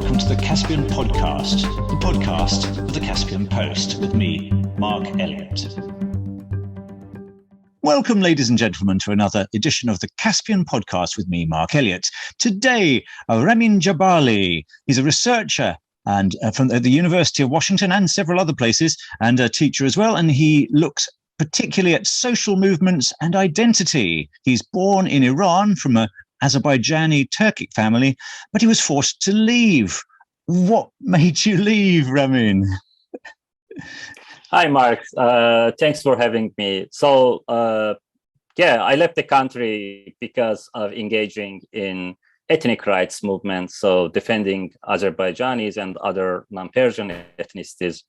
welcome to the Caspian Podcast, the podcast of the Caspian Post, with me, Mark Elliott. Welcome, ladies and gentlemen, to another edition of the Caspian Podcast with me, Mark Elliott. Today, Ramin Jabbarli. He's a researcher and from the University of Washington and several other places, and a teacher as well, and he looks particularly at social movements and identity. He's born in Iran from a Azerbaijani Turkish family, but he was forced to leave. What made you leave, Ramin? Hi, Mark. Thanks for having me. So, I left the country because of engaging in ethnic rights movements, so defending Azerbaijanis and other non-Persian ethnicities'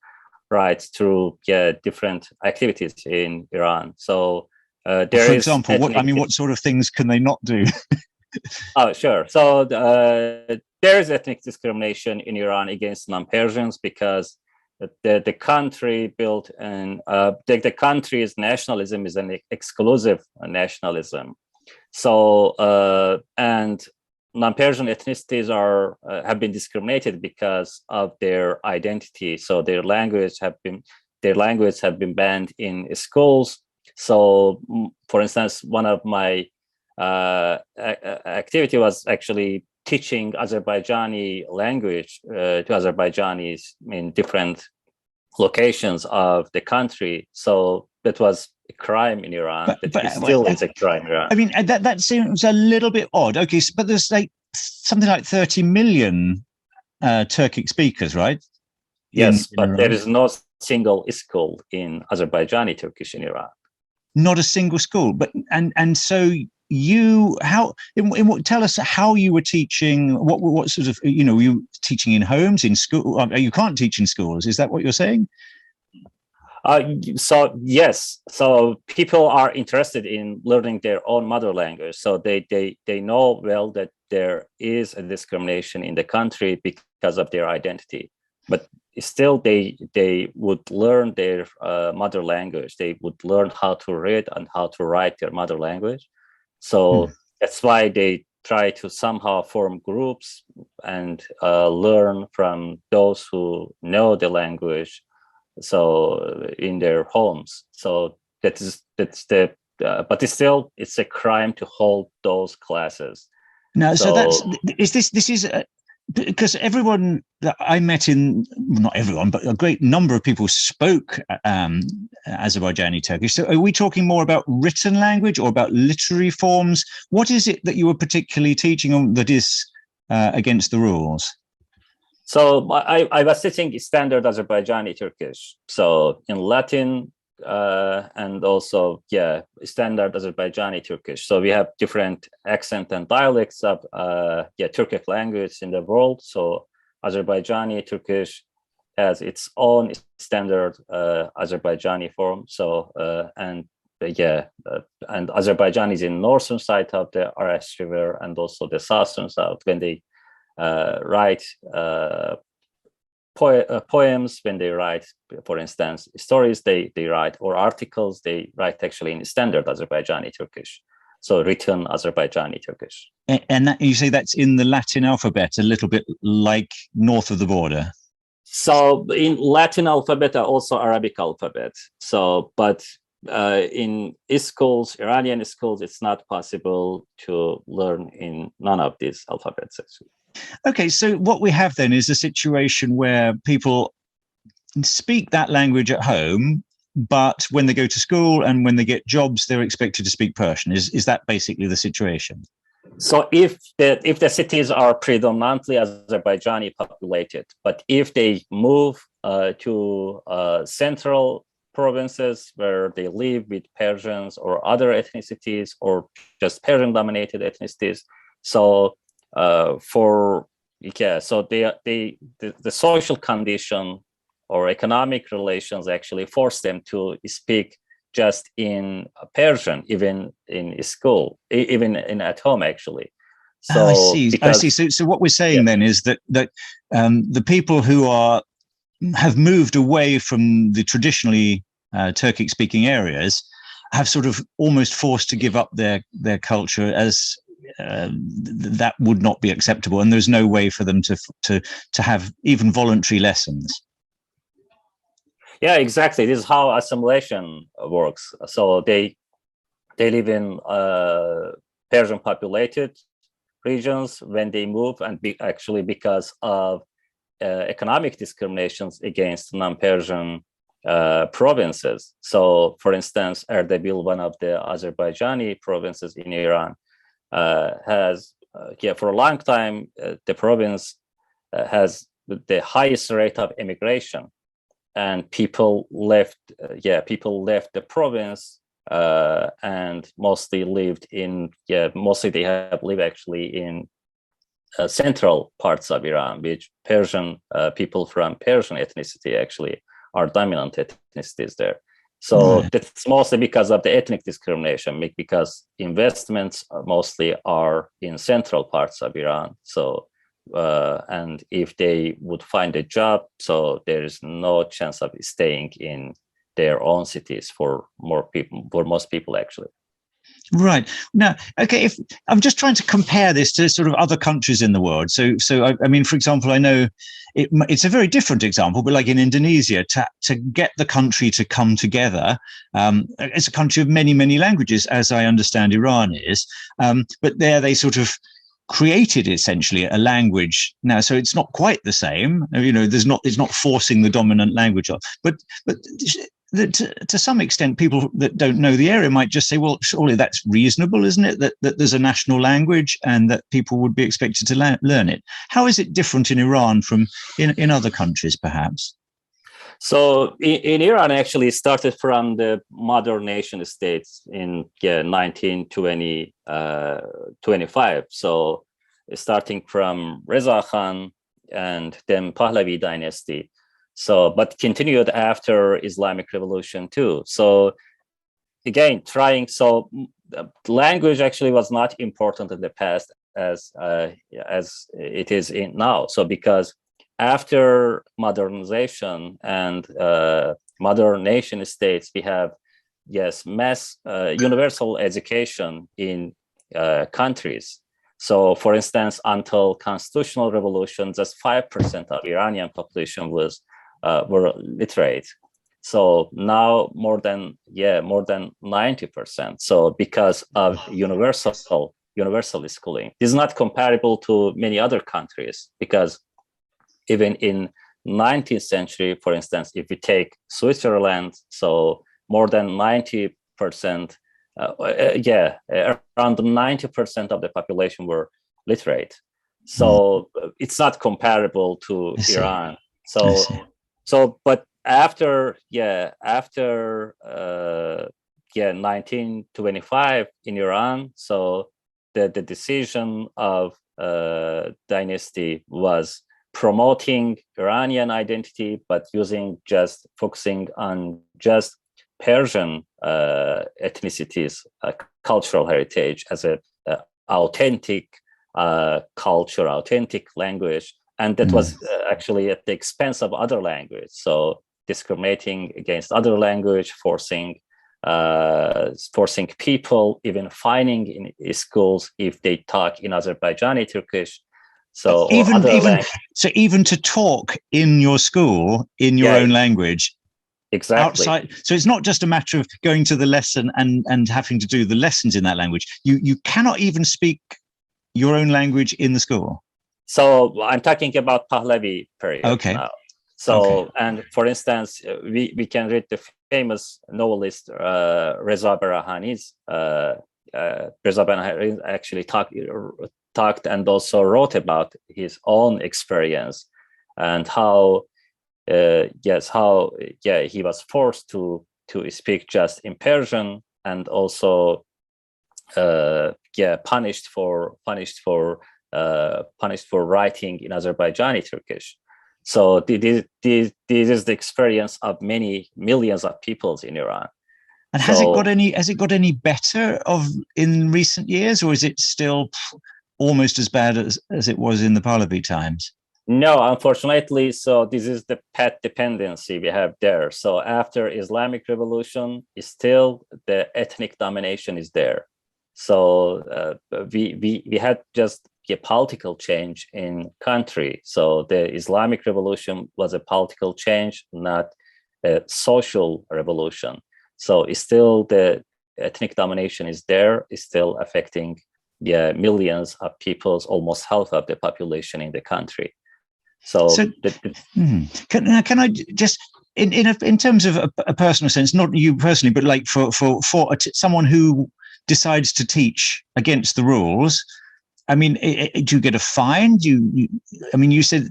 rights through different activities in Iran. So, for example, what sort of things can they not do? Oh, sure. So there is ethnic discrimination in Iran against non-Persians because the country built and the country's nationalism is an exclusive nationalism. So and non-Persian ethnicities have been discriminated because of their identity. So their language have been banned in schools. So, for instance, one of my activity was actually teaching Azerbaijani language to Azerbaijanis in different locations of the country. So that was a crime in Iran. It still is a crime in Iran. I mean, that seems a little bit odd. Okay, but there's something like 30 million Turkic speakers, right? Yes, but there is no single school in Azerbaijani Turkish in Iran. Not a single school, but so tell us how you were teaching. What sort of, were you teaching in homes, in school? You can't teach in schools. Is that what you're saying? So yes. So people are interested in learning their own mother language. So they know well that there is a discrimination in the country because of their identity, but still they would learn their mother language. They would learn how to read and how to write their mother language. So that's why they try to somehow form groups and learn from those who know the language. So in their homes. So but still it's a crime to hold those classes. No, so this is because everyone that I met not everyone, but a great number of people spoke Azerbaijani Turkish. So are we talking more about written language or about literary forms? What is it that you were particularly teaching on that is against the rules? So I was teaching standard Azerbaijani Turkish. So in Latin and also, standard Azerbaijani Turkish. So we have different accent and dialects of Turkic language in the world. So Azerbaijani Turkish has its own standard Azerbaijani form. So and Azerbaijan is in northern side of the Aras River and also the southern side. When they write poems, when they write, for instance, stories, they write, or articles, they write actually in standard Azerbaijani Turkish. So written Azerbaijani Turkish. And you say that's in the Latin alphabet, a little bit like north of the border. So in Latin alphabet, also Arabic alphabet. So, but in schools, Iranian schools, it's not possible to learn in none of these alphabets, actually. Okay, so what we have then is a situation where people speak that language at home, but when they go to school and when they get jobs, they're expected to speak Persian. Is that basically the situation? So if the cities are predominantly Azerbaijani populated, but if they move to central provinces where they live with Persians or other ethnicities or just Persian-dominated ethnicities, so the social condition or economic relations actually force them to speak just in Persian, even in school, even at home, actually. So I see. So what we're saying then is that the people who have moved away from the traditionally Turkic-speaking areas have sort of almost forced to give up their culture as that would not be acceptable, and there's no way for them to have even voluntary lessons. Yeah, exactly. This is how assimilation works. So they live in Persian populated regions. When they move, and actually because of economic discriminations against non-Persian provinces. So, for instance, Erdebil, one of the Azerbaijani provinces in Iran, has for a long time the province has the highest rate of immigration, and people left the province and mostly lived in mostly they have lived actually in central parts of Iran, which Persian people from Persian ethnicity actually are dominant ethnicities there. So that's mostly because of the ethnic discrimination, because investments mostly are in central parts of Iran. So, and if they would find a job, so there is no chance of staying in their own cities for most people actually. Right. Now, okay, if I'm just trying to compare this to sort of other countries in the world. So I mean, for example, I know it's a very different example, but like in Indonesia, to get the country to come together, it's a country of many, many languages, as I understand Iran is. But there they sort of created essentially a language now, so it's not quite the same. You know, it's not forcing the dominant language on, but that to some extent, people that don't know the area might just say, well, surely that's reasonable, isn't it? That there's a national language and that people would be expected to learn it. How is it different in Iran from in other countries, perhaps? So in Iran, actually started from the modern nation states in 1925. So starting from Reza Khan and then Pahlavi dynasty. So, but continued after Islamic Revolution too. So again, language actually was not important in the past as it is in now. So because after modernization and modern nation states, we have mass universal education in countries. So, for instance, until constitutional revolution, just 5% of Iranian population were literate. So now more than 90%. So because of universal schooling, this is not comparable to many other countries, because even in 19th century, for instance, if we take Switzerland, so more than 90%, around 90% of the population were literate. So it's not comparable to Iran. But after 1925 in Iran, so the decision of dynasty was promoting Iranian identity, but focusing on just Persian ethnicities, cultural heritage as a authentic culture, authentic language. And that was actually at the expense of other language. So discriminating against other language, forcing people, even fining in schools if they talk in Azerbaijani Turkish. So even to talk in your school in your own language. Exactly. Outside, so it's not just a matter of going to the lesson and having to do the lessons in that language. You cannot even speak your own language in the school. So I'm talking about Pahlavi period now. So, and for instance, we can read the famous novelist Reza Barahani's. Reza Barahani actually talked and also wrote about his own experience and how he was forced to speak just in Persian, and also punished for writing in Azerbaijani Turkish. So this is the experience of many millions of peoples in Iran. And has it got any better in recent years, or is it still almost as bad as it was in the Pahlavi times? No, unfortunately. So this is the path dependency we have there. So after Islamic Revolution, still the ethnic domination is there. So we had just a political change in country. So the Islamic Revolution was a political change, not a social revolution. So it's still the ethnic domination is there, is still affecting millions of people, almost half of the population in the country. So can I just in terms of a personal sense, not you personally, but like for someone who decides to teach against the rules, I mean, do you get a fine? I mean, you said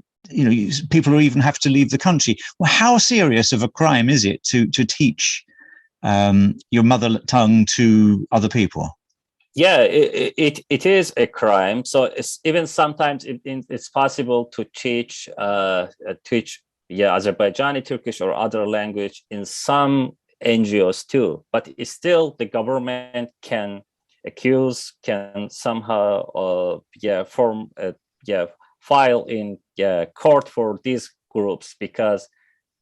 people who even have to leave the country. Well, how serious of a crime is it to teach your mother tongue to other people? Yeah, it is a crime. So it's even sometimes it's possible to teach Azerbaijani Turkish or other language in some NGOs too. But it's still the government can accuse, can somehow form file in court for these groups, because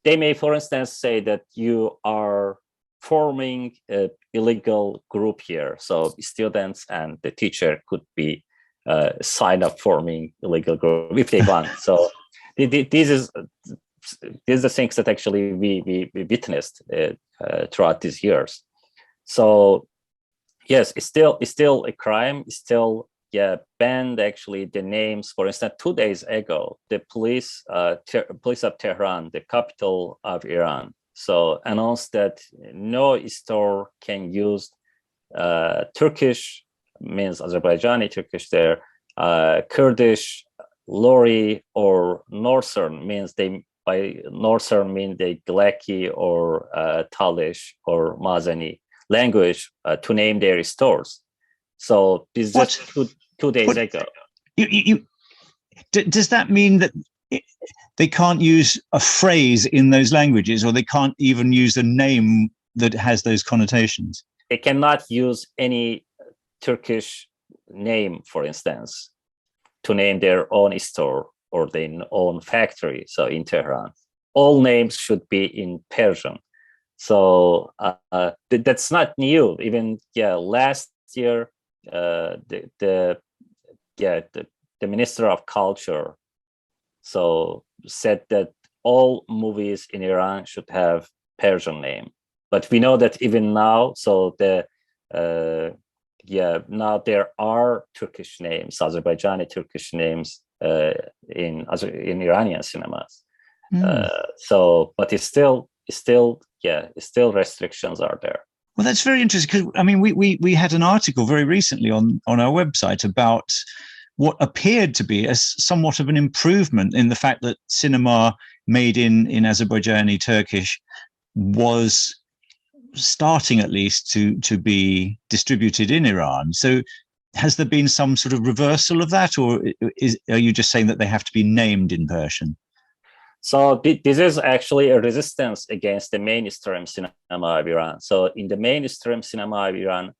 they may, for instance, say that you are forming an illegal group here. So students and the teacher could be signed up forming illegal group if they want. So these is the things that actually we witnessed throughout these years. So yes, it's still a crime. It's still banned actually the names. For instance, 2 days ago, the police of Tehran, the capital of Iran, so announced that no store can use Turkish, means Azerbaijani Turkish there, Kurdish, Lori, or Northern, means by Northern mean the Glaki or Talish or Mazani language to name their stores. So this just two days ago. Does that mean that they can't use a phrase in those languages, or they can't even use a name that has those connotations? They cannot use any Turkish name, for instance, to name their own store or their own factory. So in Tehran, all names should be in Persian. So that's not new. Even last year, the Minister of Culture said that all movies in Iran should have Persian name. But we know that even now, so now there are Turkish names, Azerbaijani Turkish names in Iranian cinemas. But it's still restrictions are there. Well, that's very interesting, because I mean, we had an article very recently on our website about what appeared to be somewhat of an improvement in the fact that cinema made in Azerbaijani Turkish was starting at least to be distributed in Iran. So has there been some sort of reversal of that, or are you just saying that they have to be named in Persian? So this is actually a resistance against the mainstream cinema of Iran. So in the mainstream cinema of Iran,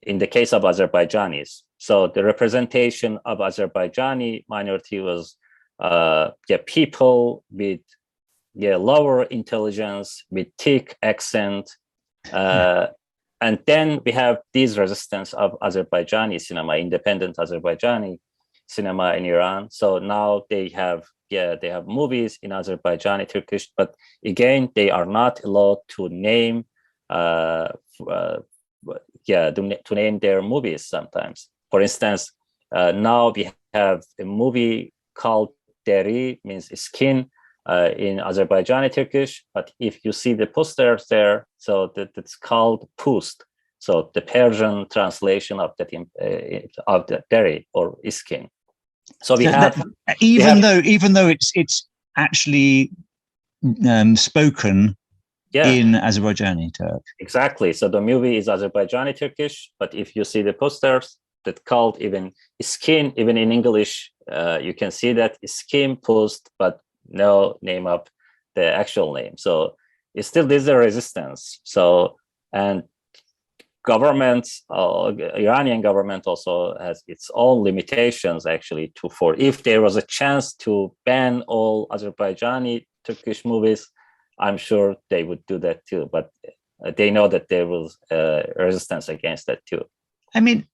in the case of Azerbaijanis, so the representation of Azerbaijani minority was people with lower intelligence, with thick accent, and then we have this resistance of Azerbaijani cinema, independent Azerbaijani cinema in Iran. So now they have movies in Azerbaijani Turkish, but again they are not allowed to name to name their movies sometimes. For instance, now we have a movie called Deri, means skin, in Azerbaijani Turkish, but if you see the posters there, so that's called Pust. So the Persian translation of that of the Deri or skin. So we have even though it's actually spoken in Azerbaijani Turk. Exactly. So the movie is Azerbaijani Turkish, but if you see the posters that called even skin, even in English, you can see that skin Pust, but no name of the actual name. So it's still there's a resistance. So and governments, Iranian government also has its own limitations actually for if there was a chance to ban all Azerbaijani Turkish movies, I'm sure they would do that too. But they know that there was resistance against that too. I mean,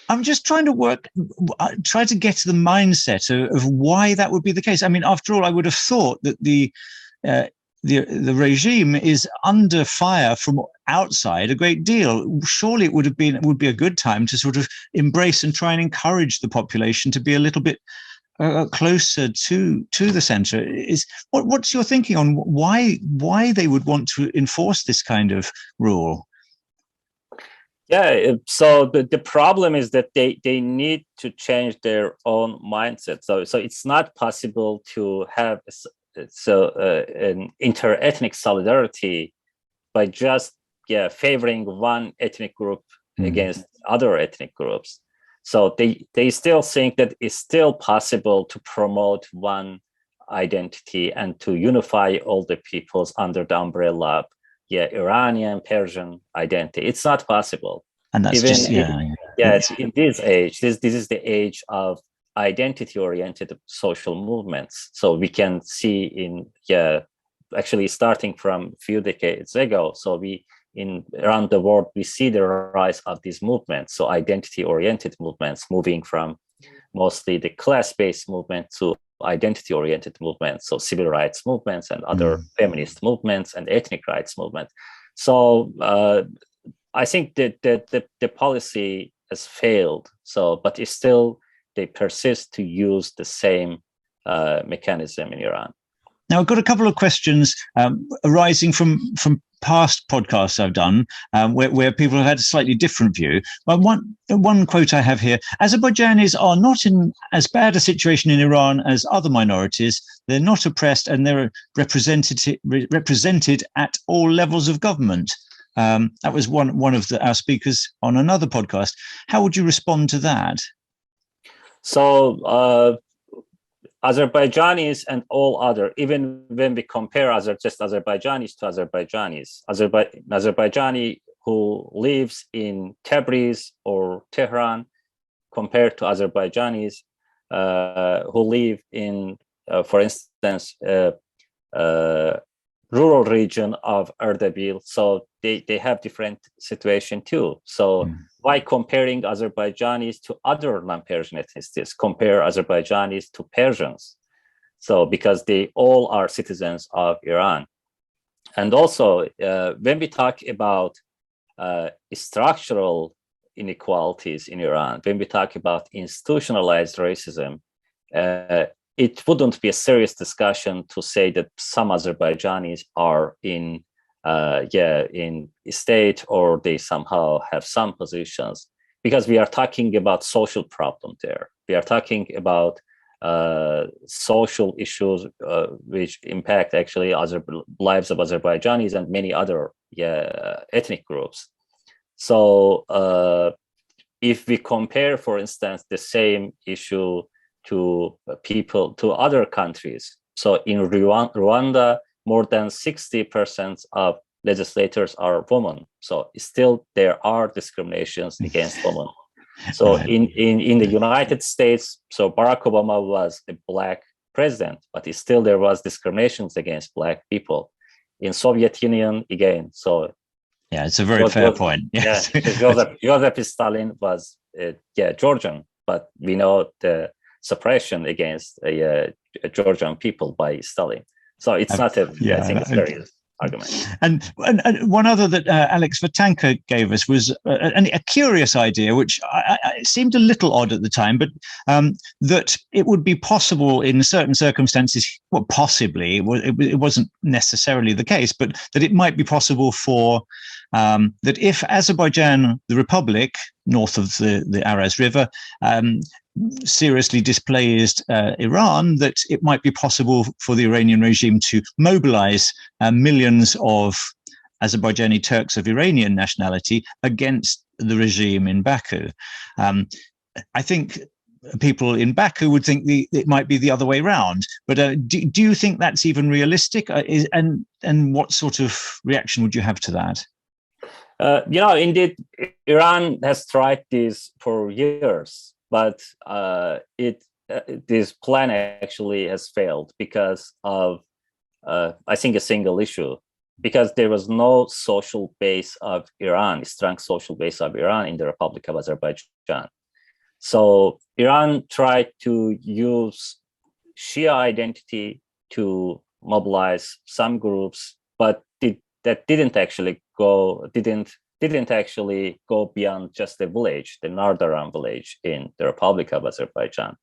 I'm just trying to try to get to the mindset of why that would be the case. I mean, after all, I would have thought that uh, the regime is under fire from outside a great deal. Surely it would be a good time to sort of embrace and try and encourage the population to be a little bit closer to the center. What's your thinking on why they would want to enforce this kind of rule? Yeah, so the problem is that they need to change their own mindset. So it's not possible to have an inter-ethnic solidarity by just favoring one ethnic group against other ethnic groups. So they still think that it's still possible to promote one identity and to unify all the peoples under the umbrella of Iranian, Persian identity. It's not possible. And that's even just in this age, this is the age of identity-oriented social movements. So we can see actually starting from a few decades ago. So around the world, we see the rise of these movements. So identity-oriented movements moving from mostly the class-based movement to identity-oriented movements. So civil rights movements and other feminist movements and ethnic rights movements. So I think that the policy has failed. So, but it's still, they persist to use the same mechanism in Iran. Now, I've got a couple of questions arising from past podcasts I've done where people have had a slightly different view. But one quote I have here: Azerbaijanis are not in as bad a situation in Iran as other minorities. They're not oppressed, and they're represented at all levels of government. That was one of our speakers on another podcast. How would you respond to that? So Azerbaijanis and all other, even when we compare just Azerbaijanis to Azerbaijanis, Azerbaijani who lives in Tabriz or Tehran compared to Azerbaijanis who live in, for instance, rural region of Erdebil. So they have different situation too. So by comparing Azerbaijanis to other non-Persian ethnicities, compare Azerbaijanis to Persians. So because they all are citizens of Iran. And also when we talk about structural inequalities in Iran, when we talk about institutionalized racism, it wouldn't be a serious discussion to say that some Azerbaijanis are in state, or they somehow have some positions, because we are talking about social problem there. We are talking about social issues which impact actually lives of Azerbaijanis and many other ethnic groups. So if we compare, for instance, the same issue to other countries. So in Rwanda, more than 60% of legislators are women. So still there are discriminations against women. So in the United States, so Barack Obama was a Black president, but still there was discriminations against Black people. In Soviet Union, again, so yeah, it's a very fair point. Yes. Joseph Stalin was Georgian, but we know the suppression against Georgian people by Stalin. So it's not I think it's very argument. And one other that Alex Vatanka gave us was a curious idea, which it seemed a little odd at the time, but that it would be possible in certain circumstances, well, possibly, it wasn't necessarily the case, but that it might be possible for that if Azerbaijan, the Republic, north of the Araz River, seriously displeased Iran, that it might be possible for the Iranian regime to mobilize millions of Azerbaijani Turks of Iranian nationality against the regime in Baku. I think people in Baku would think it might be the other way around. But do you think that's even realistic? And what sort of reaction would you have to that? Indeed, Iran has tried this for years, but this plan actually has failed because of, I think, a single issue. because there was no social base of Iran, strong social base of Iran in the Republic of Azerbaijan. So Iran tried to use Shia identity to mobilize some groups, but that didn't actually go beyond just the village, the Nardaran village in the Republic of Azerbaijan.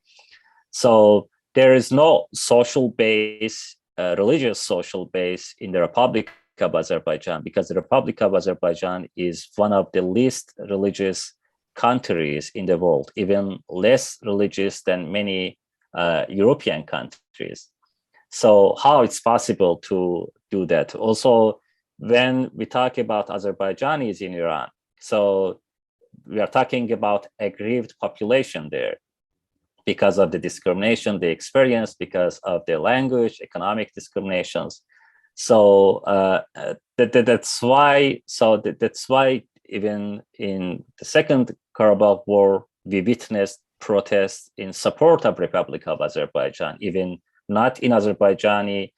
So there is no social base, religious social base in the Republic of Azerbaijan, because the Republic of Azerbaijan is one of the least religious countries in the world, even less religious than many European countries. So how it's possible to do that? Also, when we talk about Azerbaijanis in Iran, so we are talking about aggrieved population there because of the discrimination they experience, because of their language, economic discriminations. So that's why. That's why even in the Second Karabakh War, we witnessed protests in support of Republic of Azerbaijan, even not in Azerbaijani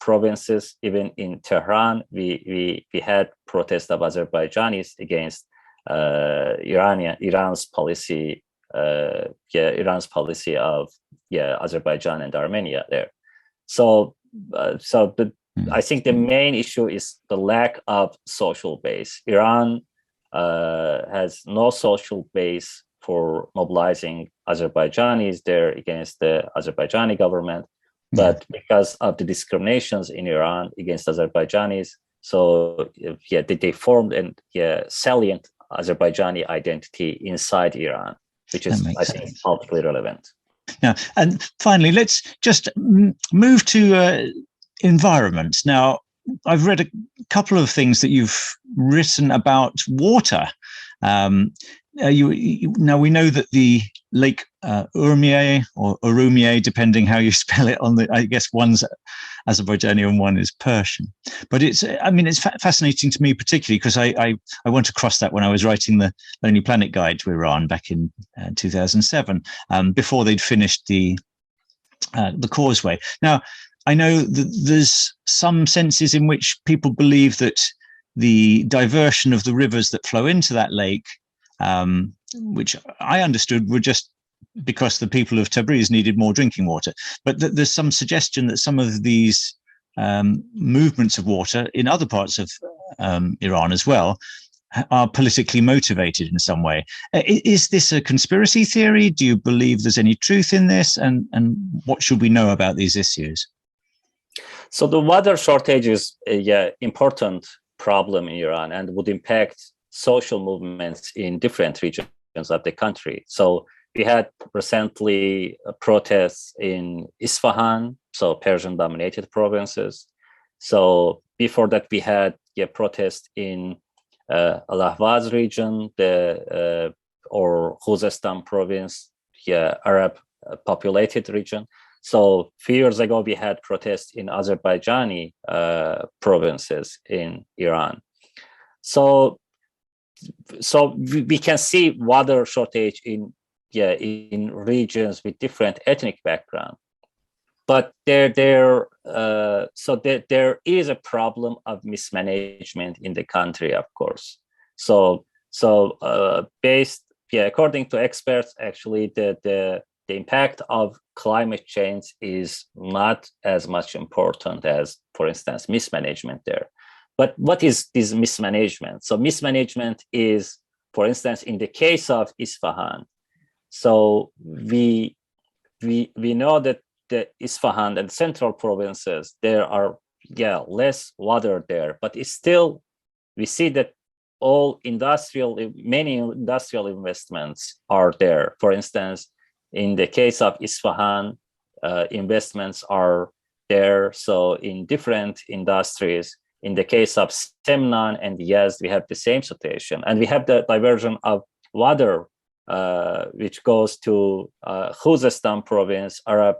provinces. Even in Tehran, we had protests of Azerbaijanis against Iran's policy, Iran's policy of Azerbaijan and Armenia there. So I think the main issue is the lack of social base. Iran has no social base for mobilizing Azerbaijanis there against the Azerbaijani government, but because of the discriminations in Iran against Azerbaijanis, so they formed a salient Azerbaijani identity inside Iran, which is, I think, politically relevant. Yeah, and finally, let's just move to environment. Now, I've read a couple of things that you've written about water. Now we know that the Lake Urmia or Urumia, depending how you spell it, I guess one's Azerbaijani and one is Persian. But it's fascinating to me, particularly because I went across that when I was writing the Lonely Planet Guide to Iran back in 2007, before they'd finished the causeway. Now, I know that there's some senses in which people believe that the diversion of the rivers that flow into that lake, which I understood were just because the people of Tabriz needed more drinking water, but there's some suggestion that some of these movements of water in other parts of Iran as well are politically motivated in some way. Is this a conspiracy theory? Do you believe there's any truth in this? And what should we know about these issues? So the water shortage is an important problem in Iran and would impact social movements in different regions of the country. So we had recently protests in Isfahan, so Persian-dominated provinces. So before that, we had protest in Al-Ahvaz region, or Khuzestan province, Arab-populated region. So a few years ago, we had protests in Azerbaijani provinces in Iran. So we can see water shortage in regions with different ethnic background, but there is a problem of mismanagement in the country, of course. So according to experts, actually the impact of climate change is not as much important as, for instance, mismanagement there. But what is this mismanagement? So mismanagement is, for instance, in the case of Isfahan. So we know that the Isfahan and central provinces, there are less water there, but it's still, we see that many industrial investments are there. For instance, in the case of Isfahan, investments are there. So in different industries, in the case of Semnan and Yazd, we have the same situation. And we have the diversion of water, which goes to Khuzestan province, Arab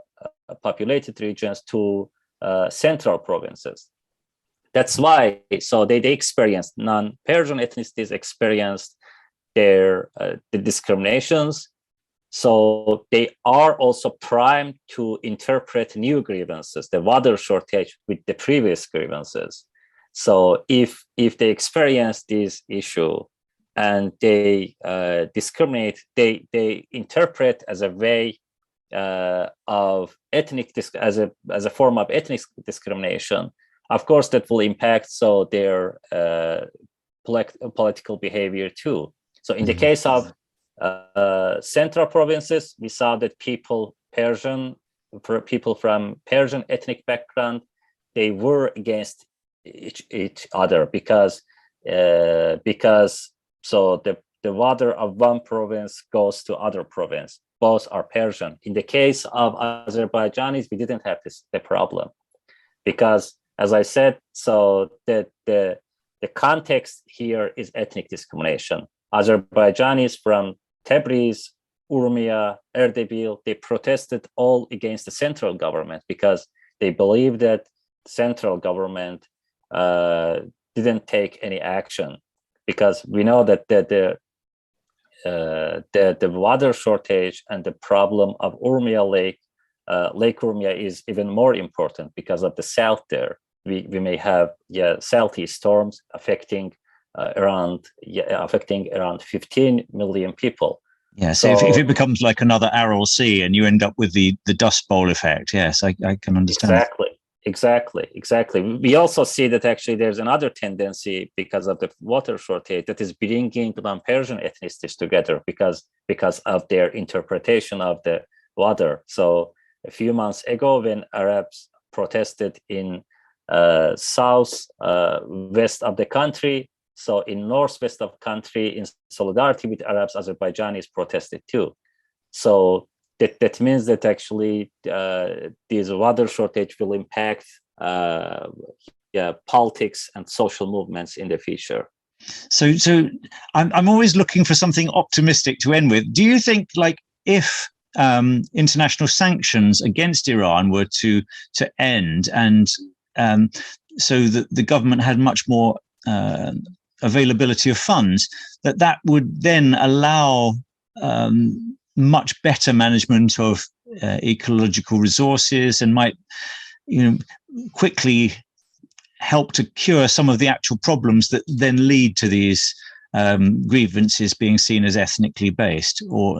populated regions, to central provinces. That's why, so they experienced, non-Persian ethnicities experienced the discriminations. So they are also primed to interpret new grievances, the water shortage with the previous grievances. So if they experience this issue and they discriminate, they interpret as a way of as a form of ethnic discrimination. Of course, that will impact their political behavior too. So in the case of central provinces, we saw that people from Persian ethnic background, they were against each other because the water of one province goes to other province. Both are Persian. In the case of Azerbaijanis, we didn't have the problem because, as I said, so the context here is ethnic discrimination. Azerbaijanis from Tabriz, Urmia, Erdebil, they protested all against the central government because they believe that the central government didn't take any action, because we know that the water shortage and the problem of Urmia Lake, Lake Urmia is even more important because of the south there. We may have southeast storms affecting around 15 million people. Yeah, so if it becomes like another Aral Sea and you end up with the Dust Bowl effect, yes, I can understand. Exactly. We also see that actually there's another tendency because of the water shortage that is bringing non-Persian ethnicities together because of their interpretation of the water. So a few months ago, when Arabs protested in south west of the country, so in northwest of the country, in solidarity with Arabs, Azerbaijanis protested too. So that means that actually this water shortage will impact politics and social movements in the future. So I'm always looking for something optimistic to end with. Do you think, like, if international sanctions against Iran were to end, and so that the government had much more availability of funds, that would then allow much better management of ecological resources and might, quickly help to cure some of the actual problems that then lead to these grievances being seen as ethnically based? Or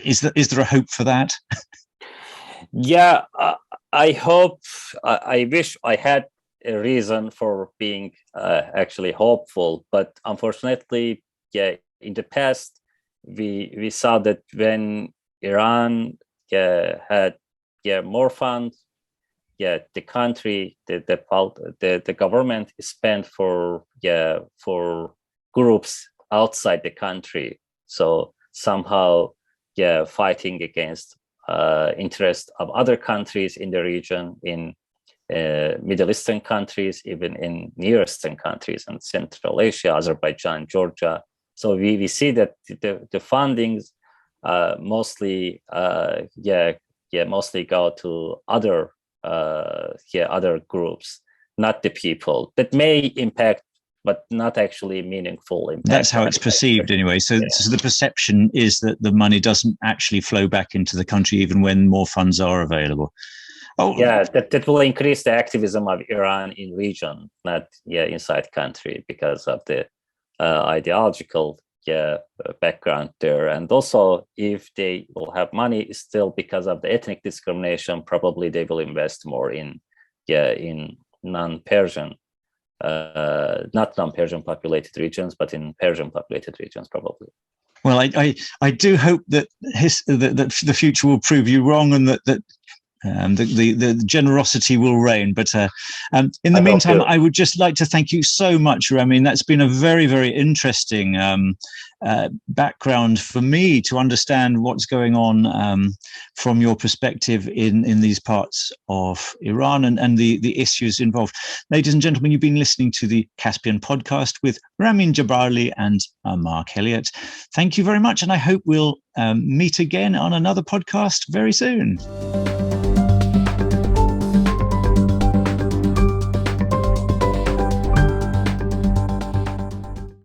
is there a hope for that? Yeah, I hope. I wish I had a reason for being actually hopeful, but unfortunately, in the past, we saw that when Iran had more funds, the country, the government spent for groups outside the country. So somehow, fighting against interest of other countries in the region, in Middle Eastern countries, even in Near Eastern countries and Central Asia, Azerbaijan, Georgia. So we see that the fundings mostly go to other groups, not the people. That may impact, but not actually meaningful impact. That's how it's perceived anyway. So the perception is that the money doesn't actually flow back into the country even when more funds are available. Oh, yeah, that will increase the activism of Iran in region, not inside country, because of the ideological background there. And also, if they will have money, still because of the ethnic discrimination, probably they will invest more in non-Persian, not non-Persian populated regions, but in Persian populated regions, probably. Well, I do hope that the future will prove you wrong, and that the generosity will reign. But in the meantime, I would just like to thank you so much, Ramin. That's been a very, very interesting background for me to understand what's going on from your perspective in these parts of Iran and the issues involved. Ladies and gentlemen, you've been listening to the Caspian podcast with Ramin Jabbarli and Mark Elliott. Thank you very much, and I hope we'll meet again on another podcast very soon.